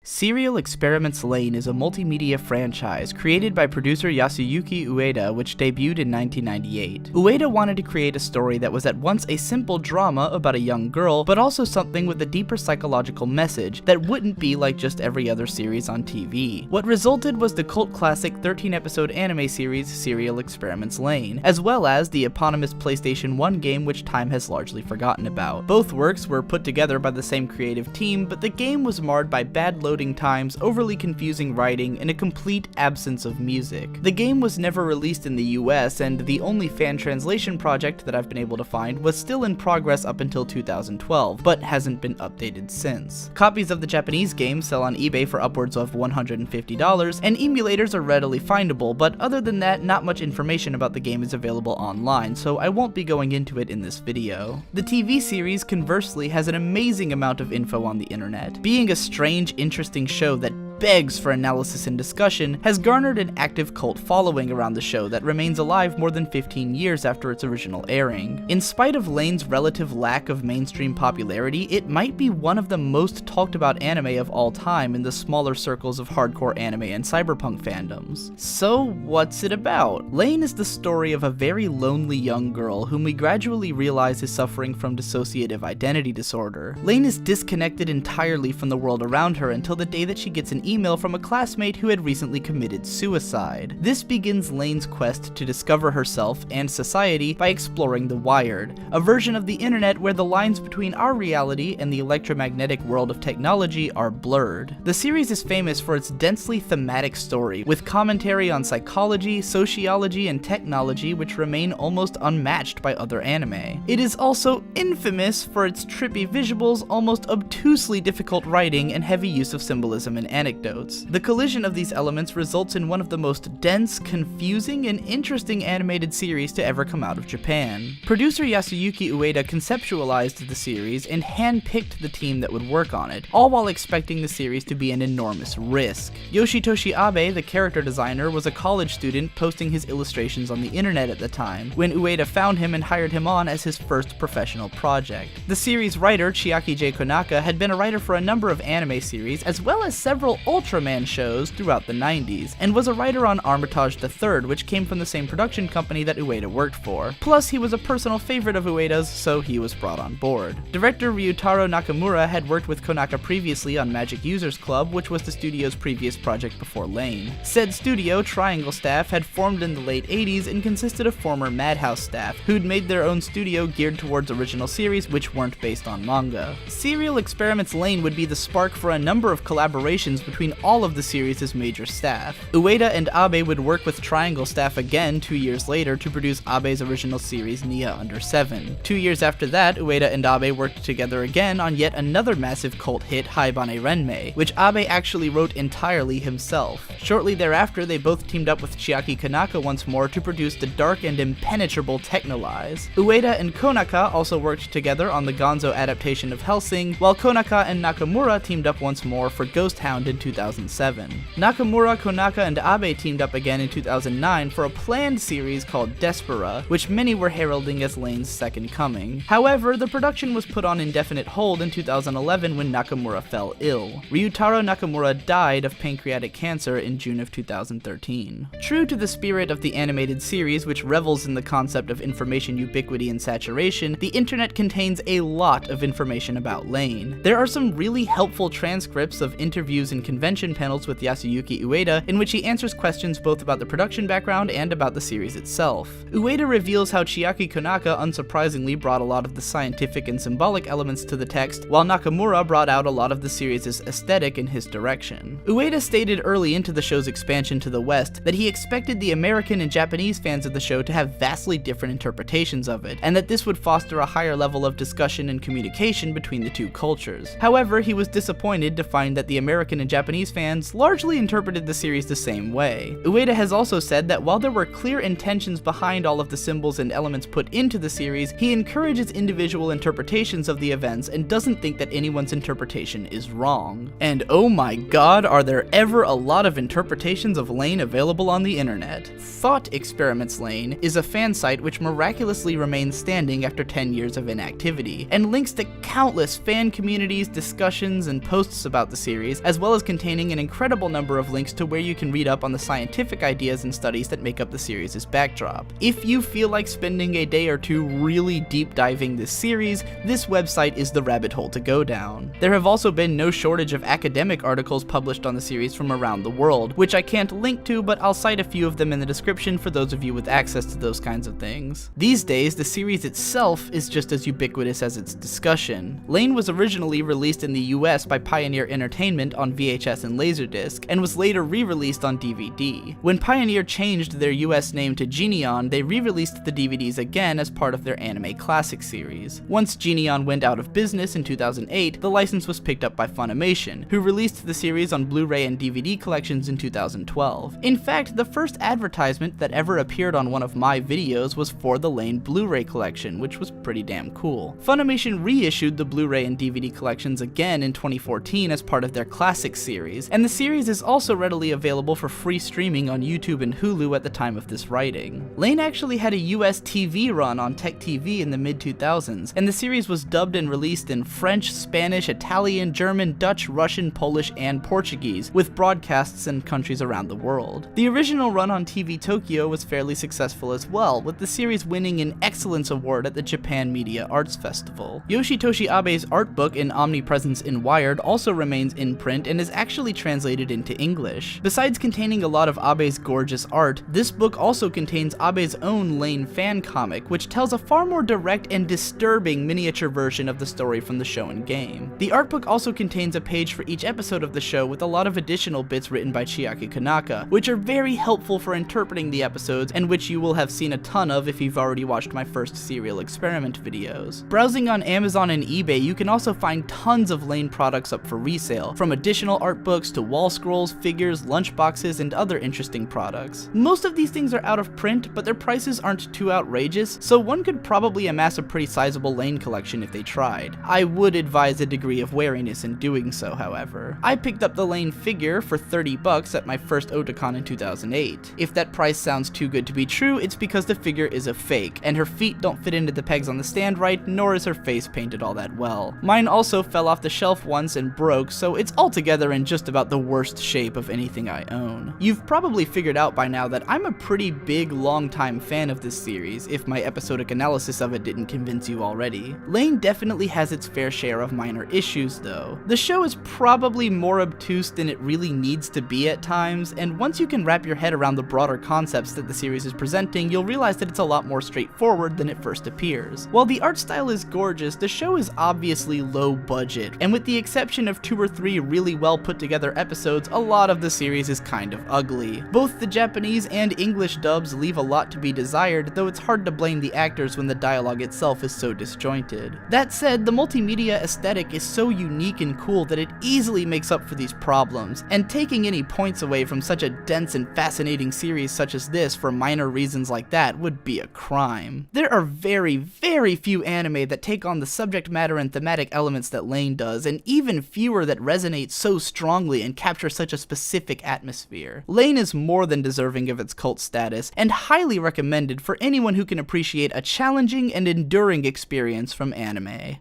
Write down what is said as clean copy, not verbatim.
Serial Experiments Lain is a multimedia franchise created by producer Yasuyuki Ueda, which debuted in 1998. Ueda wanted to create a story that was at once a simple drama about a young girl, but also something with a deeper psychological message that wouldn't be like just every other series on TV. What resulted was the cult classic 13-episode anime series Serial Experiments Lain, as well as the eponymous PlayStation 1 game which time has largely forgotten about. Both works were put together by the same creative team, but the game was marred by bad loading times, overly confusing writing, and a complete absence of music. The game was never released in the US, and the only fan translation project that I've been able to find was still in progress up until 2012, but hasn't been updated since. Copies of the Japanese game sell on eBay for upwards of $150, and emulators are readily findable, but other than that, not much information about the game is available online, so I won't be going into it in this video. The TV series, conversely, has an amazing amount of info on the internet. Being a strange, interesting show that begs for analysis and discussion, has garnered an active cult following around the show that remains alive more than 15 years after its original airing. In spite of Lain's relative lack of mainstream popularity, it might be one of the most talked about anime of all time in the smaller circles of hardcore anime and cyberpunk fandoms. So what's it about? Lain is the story of a very lonely young girl whom we gradually realize is suffering from dissociative identity disorder. Lain is disconnected entirely from the world around her until the day that she gets an email from a classmate who had recently committed suicide. This begins Lain's quest to discover herself and society by exploring the Wired, a version of the internet where the lines between our reality and the electromagnetic world of technology are blurred. The series is famous for its densely thematic story, with commentary on psychology, sociology, and technology which remain almost unmatched by other anime. It is also infamous for its trippy visuals, almost obtusely difficult writing, and heavy use of symbolism and anecdotes. The collision of these elements results in one of the most dense, confusing, and interesting animated series to ever come out of Japan. Producer Yasuyuki Ueda conceptualized the series and handpicked the team that would work on it, all while expecting the series to be an enormous risk. Yoshitoshi Abe, the character designer, was a college student posting his illustrations on the internet at the time, when Ueda found him and hired him on as his first professional project. The series writer, Chiaki J. Konaka, had been a writer for a number of anime series, as well as several Ultraman shows throughout the 90s, and was a writer on Armitage III, which came from the same production company that Ueda worked for. Plus, he was a personal favorite of Ueda's, so he was brought on board. Director Ryutaro Nakamura had worked with Konaka previously on Magic Users Club, which was the studio's previous project before Lain. Said studio, Triangle staff, had formed in the late 80s and consisted of former Madhouse staff, who'd made their own studio geared towards original series which weren't based on manga. Serial Experiments Lain would be the spark for a number of collaborations between all of the series' major staff. Ueda and Abe would work with Triangle staff again 2 years later to produce Abe's original series Nia Under 7. 2 years after that, Ueda and Abe worked together again on yet another massive cult hit, Haibane Renmei, which Abe actually wrote entirely himself. Shortly thereafter, they both teamed up with Chiaki Konaka once more to produce the dark and impenetrable Technolize. Ueda and Konaka also worked together on the Gonzo adaptation of Hellsing, while Konaka and Nakamura teamed up once more for Ghost Hound in 2007. Nakamura, Konaka, and Abe teamed up again in 2009 for a planned series called Despera, which many were heralding as Lain's second coming. However, the production was put on indefinite hold in 2011 when Nakamura fell ill. Ryutaro Nakamura died of pancreatic cancer in June of 2013. True to the spirit of the animated series, which revels in the concept of information ubiquity and saturation, the internet contains a lot of information about Lain. There are some really helpful transcripts of interviews and convention panels with Yasuyuki Ueda, in which he answers questions both about the production background and about the series itself. Ueda reveals how Chiaki Konaka unsurprisingly brought a lot of the scientific and symbolic elements to the text, while Nakamura brought out a lot of the series' aesthetic in his direction. Ueda stated early into the show's expansion to the West that he expected the American and Japanese fans of the show to have vastly different interpretations of it, and that this would foster a higher level of discussion and communication between the two cultures. However, he was disappointed to find that the American and Japanese fans largely interpreted the series the same way. Ueda has also said that while there were clear intentions behind all of the symbols and elements put into the series, he encourages individual interpretations of the events and doesn't think that anyone's interpretation is wrong. And oh my god, are there ever a lot of interpretations of Lain available on the internet. Thought Experiments Lain is a fan site which miraculously remains standing after 10 years of inactivity, and links to countless fan communities, discussions, and posts about the series, as well as containing an incredible number of links to where you can read up on the scientific ideas and studies that make up the series' backdrop. If you feel like spending a day or two really deep diving this series, this website is the rabbit hole to go down. There have also been no shortage of academic articles published on the series from around the world, which I can't link to, but I'll cite a few of them in the description for those of you with access to those kinds of things. These days, the series itself is just as ubiquitous as its discussion. Lain was originally released in the US by Pioneer Entertainment on VHS and Laserdisc, and was later re-released on DVD. When Pioneer changed their US name to Genion, they re-released the DVDs again as part of their anime classic series. Once Genion went out of business in 2008, the license was picked up by Funimation, who released the series on Blu-ray and DVD collections in 2012. In fact, the first advertisement that ever appeared on one of my videos was for the Lain Blu-ray collection, which was pretty damn cool. Funimation reissued the Blu-ray and DVD collections again in 2014 as part of their classic series, and the series is also readily available for free streaming on YouTube and Hulu at the time of this writing. Lain actually had a US TV run on Tech TV in the mid-2000s, and the series was dubbed and released in French, Spanish, Italian, German, Dutch, Russian, Polish, and Portuguese, with broadcasts in countries around the world. The original run on TV Tokyo was fairly successful as well, with the series winning an Excellence Award at the Japan Media Arts Festival. Yoshitoshi Abe's art book in Omnipresence in Wired also remains in print and is actually translated into English. Besides containing a lot of Abe's gorgeous art, this book also contains Abe's own Lain fan comic, which tells a far more direct and disturbing miniature version of the story from the show and game. The art book also contains a page for each episode of the show with a lot of additional bits written by Chiaki Konaka, which are very helpful for interpreting the episodes and which you will have seen a ton of if you've already watched my first Serial Experiment videos. Browsing on Amazon and eBay, you can also find tons of Lain products up for resale, from additional art books to wall scrolls, figures, lunchboxes, and other interesting products. Most of these things are out of print, but their prices aren't too outrageous, so one could probably amass a pretty sizable Lain collection if they tried. I would advise a degree of wariness in doing so, however. I picked up the Lain figure for $30 at my first Otakon in 2008. If that price sounds too good to be true, it's because the figure is a fake, and her feet don't fit into the pegs on the stand right, nor is her face painted all that well. Mine also fell off the shelf once and broke, so it's altogether in just about the worst shape of anything I own. You've probably figured out by now that I'm a pretty big, long-time fan of this series, if my episodic analysis of it didn't convince you already. Lain definitely has its fair share of minor issues, though. The show is probably more obtuse than it really needs to be at times, and once you can wrap your head around the broader concepts that the series is presenting, you'll realize that it's a lot more straightforward than it first appears. While the art style is gorgeous, the show is obviously low budget, and with the exception of 2 or 3 really well put together episodes, a lot of the series is kind of ugly. Both the Japanese and English dubs leave a lot to be desired, though it's hard to blame the actors when the dialogue itself is so disjointed. That said, the multimedia aesthetic is so unique and cool that it easily makes up for these problems, and taking any points away from such a dense and fascinating series such as this for minor reasons like that would be a crime. There are very, very few anime that take on the subject matter and thematic elements that Lain does, and even fewer that resonate so strongly and capture such a specific atmosphere. Lain is more than deserving of its cult status, and highly recommended for anyone who can appreciate a challenging and enduring experience from anime.